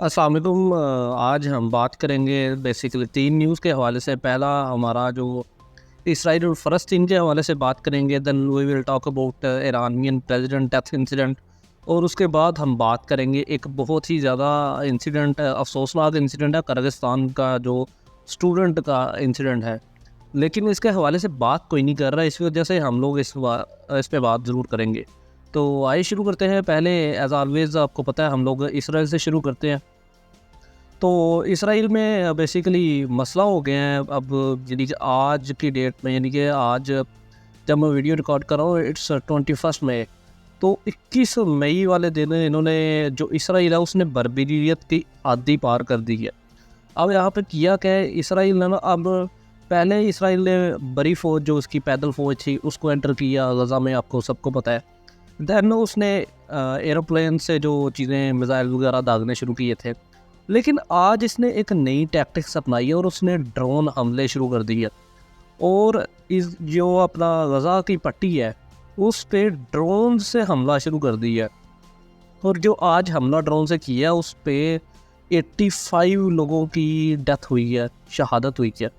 अस्सलाम वालेकुम। आज हम बात करेंगे बेसिकली 3 न्यूज़ के हवाले से। पहला हमारा जो इसराइल और फ़लस्तीन के हवाले से बात करेंगे, then we will talk about Iranian president death incident, और उसके बाद हम बात करेंगे एक बहुत ही ज़्यादा इंसिडेंट, अफसोसनाक इंसिडेंट है, किर्गिस्तान का जो स्टूडेंट का इंसिडेंट है। लेकिन इसके हवाले से बात कोई नहीं कर रहा, इस वजह से हम लोग इस पे बात ज़रूर करेंगे। तो आइए शुरू करते हैं। पहले एज़ ऑलवेज़ आपको पता है हम लोग इसराइल से शुरू करते हैं। तो इसराइल में बेसिकली मसला हो गया है अब, यानी कि आज की डेट में, यानी कि आज जब मैं वीडियो रिकॉर्ड कर रहा हूँ इट्स 21 मई। तो 21 मई वाले दिन इन्होंने, जो इसराइल है उसने बर्बरियत की आदि पार कर दी है। अब यहाँ पे किया क्या है इसराइल ने ना, अब पहले इसराइल ने बड़ी फ़ौज जो उसकी पैदल फ़ौज थी उसको एंटर किया गज़ा में, आपको सबको पता है। दैन उसने एरोप्लेन से जो चीज़ें मिज़ाइल वगैरह दागने शुरू किए थे। लेकिन आज इसने एक नई टैक्टिक्स अपनाई है और उसने ड्रोन हमले शुरू कर दिए, और इस जो अपना गज़ा की पट्टी है उस पे ड्रोन से हमला शुरू कर दिया। और जो आज हमला ड्रोन से किया उस पे 85 लोगों की डेथ हुई है, शहादत हुई है।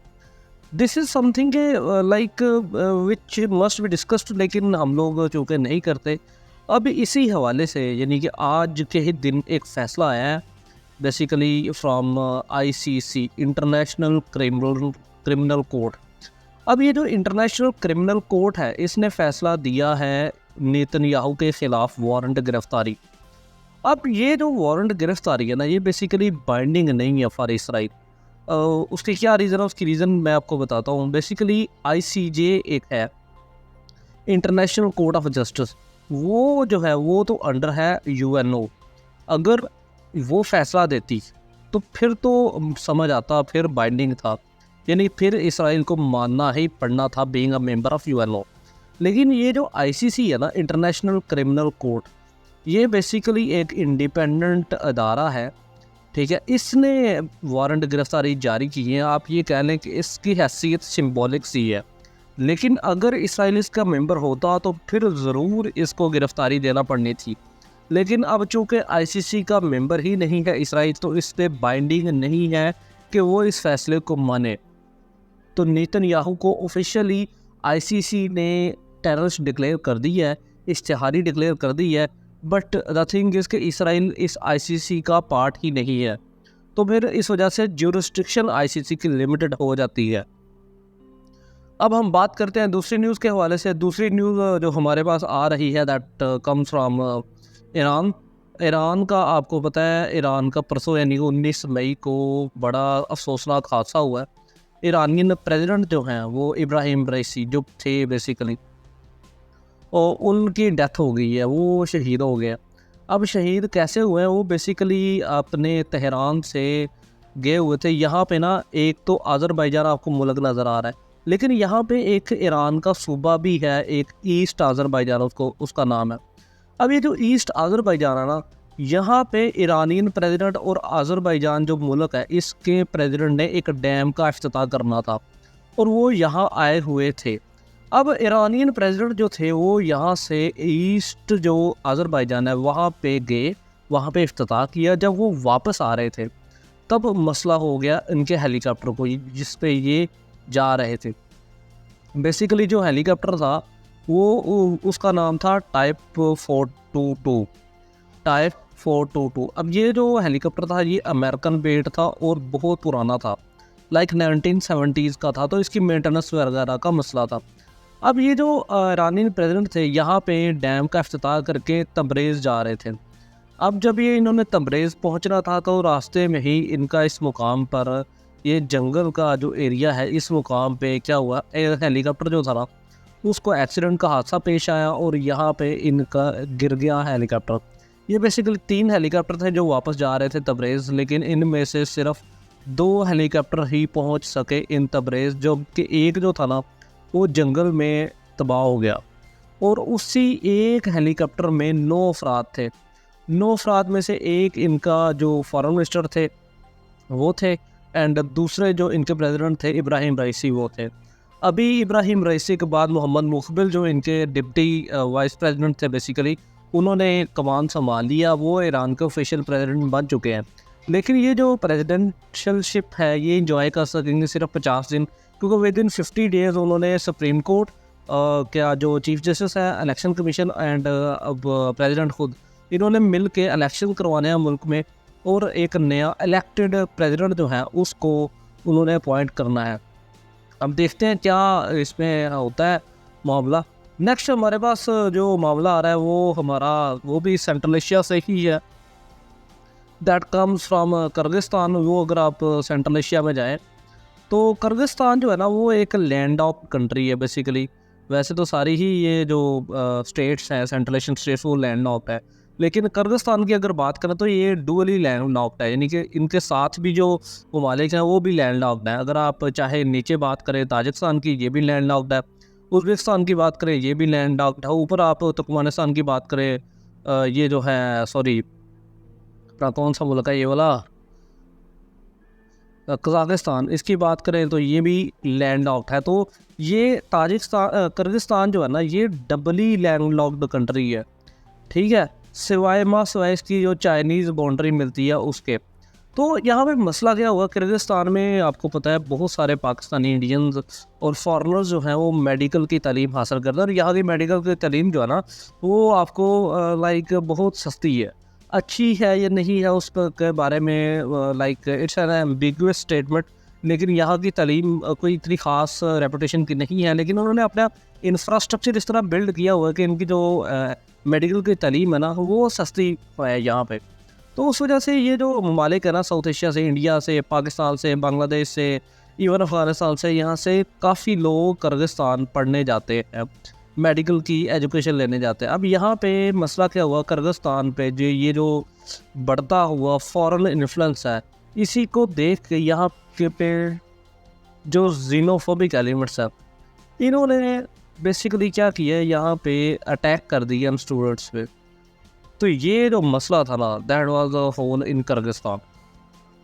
This is something like which must be discussed, लेकिन हम लोग चूँकि नहीं करते। अब इसी हवाले से यानी कि आज के ही दिन एक फ़ैसला आया है basically from ICC, international criminal court. अब ये जो इंटरनेशनल क्रिमिनल कोर्ट है इसने फ़ैसला दिया है नेतन्याहू के ख़िलाफ़ वारंट गिरफ्तारी। अब ये जो वारंट गिरफ्तारी है ना, ये बेसिकली बाइंडिंग नहीं है फॉर इसराइल। उसके क्या रीज़न है, उसकी रीज़न मैं आपको बताता हूँ। बेसिकली आईसीजे एक है, इंटरनेशनल कोर्ट ऑफ जस्टिस, वो जो है वो तो अंडर है यूएनओ। अगर वो फैसला देती तो फिर तो समझ आता, फिर बाइंडिंग था, यानी फिर इसराइल को मानना ही पड़ना था being a member of UNO. लेकिन ये जो आईसीसी है ना, इंटरनेशनल क्रिमिनल कोर्ट, ये बेसिकली एक इंडिपेंडेंट अदारा है, ठीक है। इसने वारंट गिरफ्तारी जारी की है। आप ये कह लें कि इसकी हैसियत सिंबॉलिक सी है, लेकिन अगर इसराइल इसका मेंबर होता तो फिर ज़रूर इसको गिरफ्तारी देना पड़नी थी। लेकिन अब चूँकि आईसीसी का मेंबर ही नहीं है इसराइल, तो इस पे बाइंडिंग नहीं है कि वो इस फैसले को माने। तो नेतन्याहू को ऑफिशियली आईसीसी ने टेररिस्ट डिक्लेयर कर दी है, इश्तिहारी डिक्लेयर कर दी है। बट द थिंग इज़ कि इसराइल इस आईसीसी का पार्ट ही नहीं है, तो फिर इस वजह से ज्यूरिस्डिक्शन आईसीसी की लिमिटेड हो जाती है। अब हम बात करते हैं दूसरी न्यूज़ के हवाले से। दूसरी न्यूज़ जो हमारे पास आ रही है that comes from Iran. Iran का आपको पता है, ईरान का परसों यानी 19 मई को बड़ा अफसोसनाक हादसा हुआ है। ईरानियन प्रेसिडेंट जो हैं वो इब्राहिम रईसी जो थे बेसिकली, और उनकी डेथ हो गई है, वो शहीद हो गए। अब शहीद कैसे हुए हैं, वो बेसिकली अपने तेहरान से गए हुए थे। यहाँ पे ना एक तो आज़रबाईजान आपको मुल्क नज़र आ रहा है, लेकिन यहाँ पे एक ईरान का सूबा भी है, एक ईस्ट आज़रबाईजान उसको उसका नाम है। अब ये जो ईस्ट आज़रबाईजान है ना, यहाँ पे ईरानियन प्रेसिडेंट और आज़रबाईजान जो मुल्क है इसके प्रेसिडेंट ने एक डैम का इफ्तिताह करना था, और वो यहाँ आए हुए थे। अब ईरानियन प्रेसिडेंट जो थे वो यहाँ से ईस्ट जो आज़रबाईजान है वहाँ पे गए, वहाँ पे इफ्तिताह किया। जब वो वापस आ रहे थे तब मसला हो गया इनके हेलीकॉप्टर को, जिस पे ये जा रहे थे। बेसिकली जो हेलीकॉप्टर था वो उसका नाम था टाइप 422, टाइप 422। अब ये जो हेलीकॉप्टर था ये अमेरिकन बेस्ड था और बहुत पुराना था, लाइक 1970s का था, तो इसकी मेंटेनेंस वगैरह का मसला था। अब ये जो ईरानी प्रेसिडेंट थे यहाँ पे डैम का इफ्तिताह करके तब्रेज़ जा रहे थे। अब जब ये इन्होंने तब्रेज़ पहुँचना था तो रास्ते में ही इनका इस मुकाम पर, ये जंगल का जो एरिया है, इस मुकाम पे क्या हुआ, हेलीकॉप्टर जो था ना उसको एक्सीडेंट का हादसा पेश आया और यहाँ पे इनका गिर गया हेलीकॉप्टर। ये बेसिकली 3 हेलीकॉप्टर थे जो वापस जा रहे थे तब्रेज़, लेकिन इनमें से सिर्फ 2 हेलीकॉप्टर ही पहुँच सके इन तब्रेज़, जो कि एक जो था ना वो जंगल में तबाह हो गया। और उसी एक हेलीकॉप्टर में 9 अफराद थे। 9 अफराद में से एक इनका जो फॉरेन मिनिस्टर थे वो थे, एंड दूसरे जो इनके प्रेसिडेंट थे इब्राहिम रईसी वो थे। अभी इब्राहिम रईसी के बाद मोहम्मद मुकबिल जो इनके डिप्टी वाइस प्रेसिडेंट थे बेसिकली, उन्होंने कमान संभाल लिया, वो ईरान के ऑफिशियल प्रेसिडेंट बन चुके हैं। लेकिन ये जो प्रेसिडेंशियलशिप है ये इंजॉय कर सकेंगे सिर्फ 50 दिन, क्योंकि विद इन 50 डेज़ उन्होंने सुप्रीम कोर्ट, क्या जो चीफ जस्टिस है, इलेक्शन कमीशन एंड अब प्रेसिडेंट खुद, इन्होंने मिल के इलेक्शन करवाने हैं मुल्क में, और एक नया इलेक्टेड प्रेसिडेंट जो है उसको उन्होंने अपॉइंट करना है। अब देखते हैं क्या इसमें होता है मामला। नेक्स्ट हमारे पास जो मामला आ रहा है वो हमारा वो भी सेंट्रल एशिया से ही है, दैट कम्स फ्राम किर्गिस्तान। वो अगर आप सेंट्रल एशिया में जाएं तो किर्गिस्तान जो है ना वो एक लैंड ऑफ कंट्री है बेसिकली। वैसे तो सारी ही ये जो स्टेट्स हैं सेंट्रल एशियन स्टेट्स वो लैंड ऑफ है, लेकिन किर्गिस्तान की अगर बात करें तो ये डुअली लैंड ऑफ है, यानी कि इनके साथ भी जो ममालिक हैं वो भी लैंड ऑफ है। अगर आप चाहे नीचे बात करें ताजिकिस्तान की, ये भी लैंड ऑफ है, उज़्बेकिस्तान की बात करें ये भी लैंड ऑफ है, ऊपर आप तुर्कमेनिस्तान की बात करें, ये जो है सॉरी अपना कौन सा मुल्क है ये वाला, कज़ाकिस्तान, इसकी बात करें तो ये भी लैंड लॉक्ड है। तो ये ताजिकिस्तान किर्गिस्तान जो है ना ये डबली लैंड लॉक्ड कंट्री है, ठीक है, सिवाय इसकी जो चाइनीज़ बाउंड्री मिलती है उसके। तो यहाँ पे मसला क्या हुआ, किर्गिस्तान में आपको पता है बहुत सारे पाकिस्तानी इंडियंस और फॉरेनर्स जो हैं वो मेडिकल की तालीम हासिल करते हैं, और यहाँ की मेडिकल की तालीम जो है ना वो आपको लाइक बहुत सस्ती है। अच्छी है या नहीं है उस के बारे में like it's an ambiguous statement, लेकिन यहाँ की तालीम कोई इतनी ख़ास रेपुटेशन की नहीं है, लेकिन उन्होंने अपना इंफ्रास्ट्रक्चर इस तरह बिल्ड किया हुआ है कि इनकी जो मेडिकल की तालीम है ना वो सस्ती है यहाँ पे। तो उस वजह से ये जो ममालिक है ना साउथ एशिया से, इंडिया से, पाकिस्तान से, बांग्लादेश से, इवन अफ़गानिस्तान से, यहाँ से काफ़ी लोग किर्गिस्तान पढ़ने जाते हैं, मेडिकल की एजुकेशन लेने जाते हैं। अब यहाँ पे मसला क्या हुआ, किर्गिस्तान पे जो ये जो बढ़ता हुआ फॉरेन इन्फ्लुएंस है, इसी को देख के यहाँ के पे जो जीनोफोबिक एलिमेंट्स है इन्होंने बेसिकली क्या किया है, यहाँ पे अटैक कर दिया हम स्टूडेंट्स पे। तो ये जो मसला था ना that was the whole in Kyrgyzstan.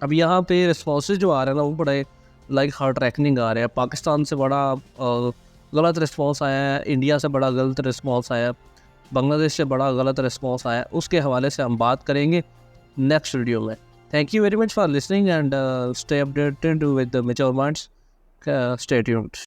अब यहाँ पे रिस्पॉन्सेज जो आ रहे हैं ना वो बड़े लाइक हार्ट रैकनिंग आ रहे हैं। पाकिस्तान से बड़ा गलत रिस्पॉन्स आया है, इंडिया से बड़ा गलत रिस्पॉन्स आया है, बांग्लादेश से बड़ा गलत रिस्पॉन्स आया है। उसके हवाले से हम बात करेंगे नेक्स्ट वीडियो में। Thank you very much for listening and stay updated with the mature minds, stay tuned.